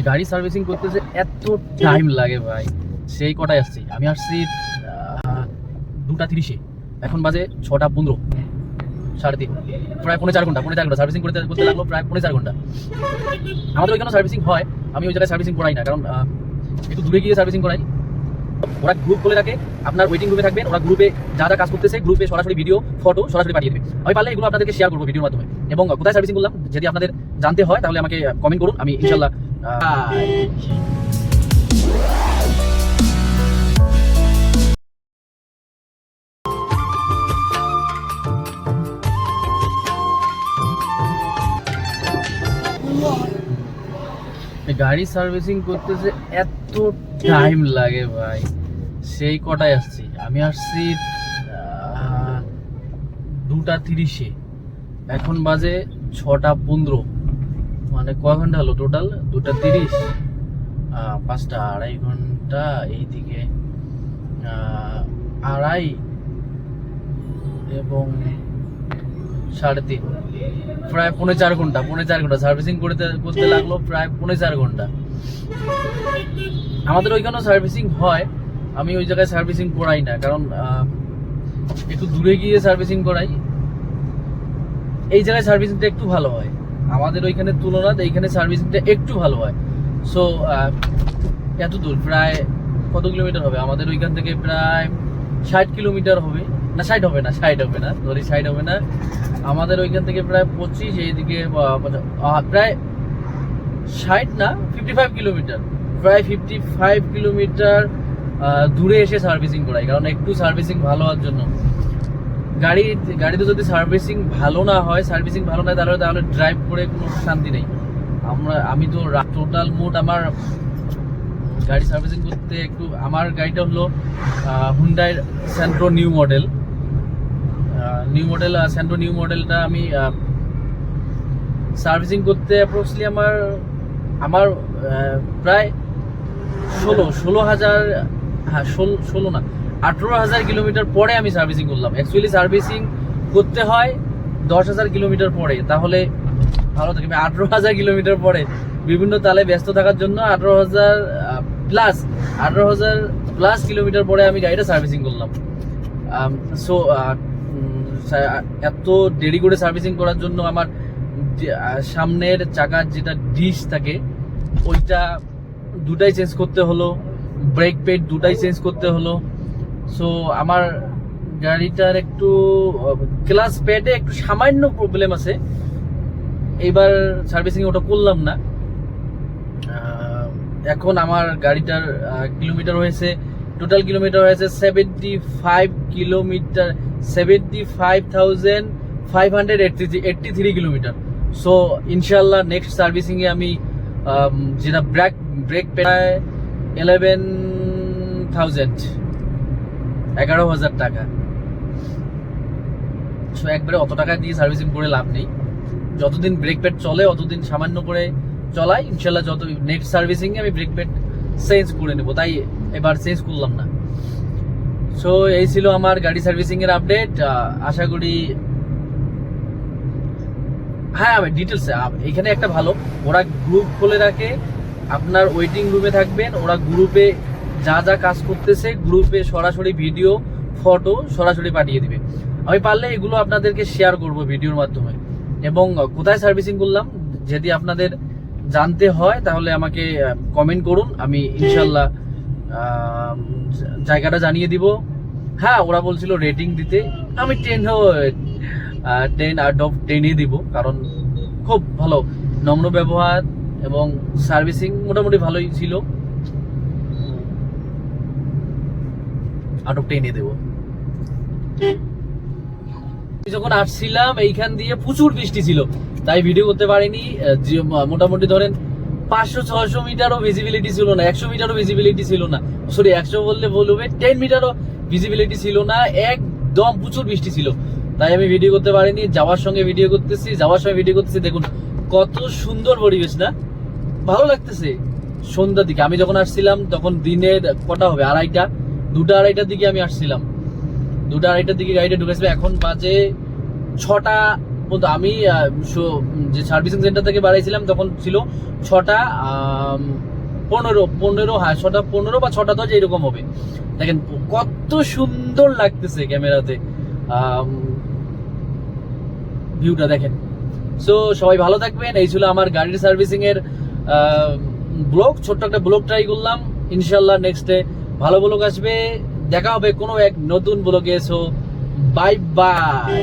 গাড়ি সার্ভিসিং করতে যে এত টাইম লাগে ভাই, সেই কটায় আসছি আমি। আসছি 2:30-এ, এখন বাজে 6:15, 3:30, প্রায় 4.5 ঘন্টা সার্ভিসিং করতে করতে লাগলো, প্রায় 4.5 ঘন্টা। আমাদের ওইখানে সার্ভিসিং হয়, আমি ওই জায়গায় সার্ভিসিং করাই না, কারণ একটু দূরে গিয়ে সার্ভিসিং করাই। ওরা গ্রুপ খুলে রাখে, আপনার ওয়েটিং রুমে থাকবেন, ওরা গ্রুপে যা যা কাজ করতেছে গ্রুপে সরাসরি ভিডিও ফটো সরাসরি পাঠিয়ে দেবে। আমি পারলে এগুলো আপনাদেরকে শেয়ার করবো ভিডিওর মাধ্যমে, এবং কোথায় সার্ভিসিং করলাম যদি আপনাদের জানতে হয় তাহলে আমাকে কমেন্ট করুন, আমি ইনশাল্লাহ গাড়ি সার্ভিসিং করতে যে এত টাইম লাগে ভাই, সেই কটায় আসছি আমি। আসছি 2:30-এ, এখন বাজে 6:15, মানে কয় ঘন্টা হলো টোটাল? 2:30, 5টা, 2.5 ঘন্টা, এইদিকে 2.5 এবং 3.5, প্রায় 4.5 ঘন্টা। 4.5 ঘন্টা সার্ভিসিং করতে লাগলো, প্রায় 4.5 ঘন্টা। আমাদের ওইখানেও সার্ভিসিং হয়, আমি ওই জায়গায় সার্ভিসিং করাই না, কারণ একটু দূরে গিয়ে সার্ভিসিং করাই। এই জায়গায় সার্ভিসিংটা একটু ভালো হয়, আমাদের ওইখানে তুলনায় এইখানে সার্ভিসিংটা একটু ভালো হয়। সো এত দূর, প্রায় কত কিলোমিটার হবে আমাদের ওইখান থেকে? প্রায় 60 কিলোমিটার হবে না, 60 হবে না, 60 হবে না, ধরি 60 হবে না। আমাদের ওইখান থেকে প্রায় 25, এইদিকে প্রায় 60 না, 55 কিলোমিটার, প্রায় 55 কিলোমিটার দূরে এসে সার্ভিসিং করাই, কারণ একটু সার্ভিসিং ভালো হওয়ার জন্য। গাড়িতে যদি সার্ভিসিং ভালো না হয়, তাহলে ড্রাইভ করে কোনো শান্তি নেই। আমি তো টোটাল মোট আমার গাড়ি সার্ভিসিং করতে একটু, আমার গাড়িটা হলো Hyundai Centra new model. Centra new মডেলটা আমি সার্ভিসিং করতে অ্যাপ্রক্সলি আমার প্রায় 16,000, হ্যাঁ 16 না, 18,000 কিলোমিটার পরে আমি সার্ভিসিং করলাম। অ্যাকচুয়ালি সার্ভিসিং করতে হয় 10,000 কিলোমিটার পরে, তাহলে ভালো থাকবে। 18,000 কিলোমিটার পরে বিভিন্ন তালে ব্যস্ত থাকার জন্য 18,000 প্লাস কিলোমিটার পরে আমি গাড়িটা সার্ভিসিং করলাম। সো এত দেরি করে সার্ভিসিং করার জন্য আমার সামনের চাকার যেটা ডিশ থাকে ওইটা দুটাই চেঞ্জ করতে হলো, ব্রেক প্যাড দুটাই চেঞ্জ করতে হলো। সো আমার গাড়িটার একটু ক্লাচ প্যাডে একটু সামান্য প্রবলেম আছে, এইবার সার্ভিসিং ওটা করলাম না। এখন আমার গাড়িটার কিলোমিটার হয়েছে, টোটাল কিলোমিটার হয়েছে 75,583 কিলোমিটার। সো ইনশাল্লাহ নেক্সট সার্ভিসিংয়ে আমি যেটা ব্রেক প্যাড 11,000 টাকা। সো একবারে অত টাকা দিয়ে সার্ভিসিং করে লাভ নেই, যতদিন ব্রেক প্যাড চলে অতদিন সামান্য করে চলাই। ইনশাল্লাহ যত নেক্সট সার্ভিসিংয়ে আমি ব্রেক প্যাড চেঞ্জ করে নেবো, তাই এবার চেঞ্জ করলাম না। সো এই ছিল আমার গাড়ি সার্ভিসিং এর আপডেট। আশা করি, হ্যাঁ আমি ডিটেলস এখানে একটা ভালো, ওরা গ্রুপ খুলে রাখে, আপনার ওয়েটিং রুমে থাকবেন, ওরা গ্রুপে যা যা কাজ করতেছে গ্রুপে সরাসরি ভিডিও ফটো সরাসরি পাঠিয়ে দিবে। আমি পারলে এগুলো আপনাদেরকে শেয়ার করব ভিডিওর মাধ্যমে, এবং কোথায় সার্ভিসিং করলাম যদি আপনাদের জানতে হয় তাহলে আমাকে কমেন্ট করুন, আমি ইনশাল্লাহ জায়গাটা জানিয়ে দিব। হ্যাঁ ওরা বলছিল রেটিং দিতে, আমি 10 আউট অফ 10 দিব, কারণ খুব ভালো নম্র ব্যবহার এবং সার্ভিসিং মোটামুটি ভালোই ছিল। আউট অফ 10 দেবো। যখন আসছিলাম এইখান দিয়ে প্রচুর বৃষ্টি ছিল, তাই ভিডিও করতে পারিনি। মোটামুটি ধরেন 500-600 মিটারও ভিজিবিলিটি ছিল না, 100 মিটারও ভিজিবিলিটি ছিল না, সরি 100 বললে ভুল হবে, 10 মিটারও ভিজিবিলিটি ছিল না, একদম প্রচুর বৃষ্টি ছিল, তাই আমি ভিডিও করতে পারিনি। যাওয়ার সময় ভিডিও করতেছি, দেখুন কত সুন্দর পরিবেশ না, ভালো লাগতেছে। সন্ধ্যার দিকে আমি যখন আসছিলাম তখন দিনের কটা হবে, 2টা-2:30টার দিকে আমি আসছিলাম, 2টা-2:30টার দিকে গাড়িটা ঢুকেছিল। এখন বাজে 6টা পর্যন্ত আমি যে সার্ভিসিং সেন্টার থেকে বাড়াইছিলাম তখন ছিল 6টা 15 হ্যাঁ 6টা 15 বা 6টা 10 এরকম হবে। দেখেন কত সুন্দর লাগতেছে ক্যামেরাতে ভিউটা দেখেন। সো সবাই ভালো থাকবেন। এই ছিল আমার গাড়ির সার্ভিসিং এর ব্লগ, ছোট্ট একটা ব্লগ ট্রাই করলাম। ইনশাল্লাহ নেক্সটে ভালো ব্লগ আসবে, দেখা হবে কোনো এক নতুন ব্লগে। So bye bye.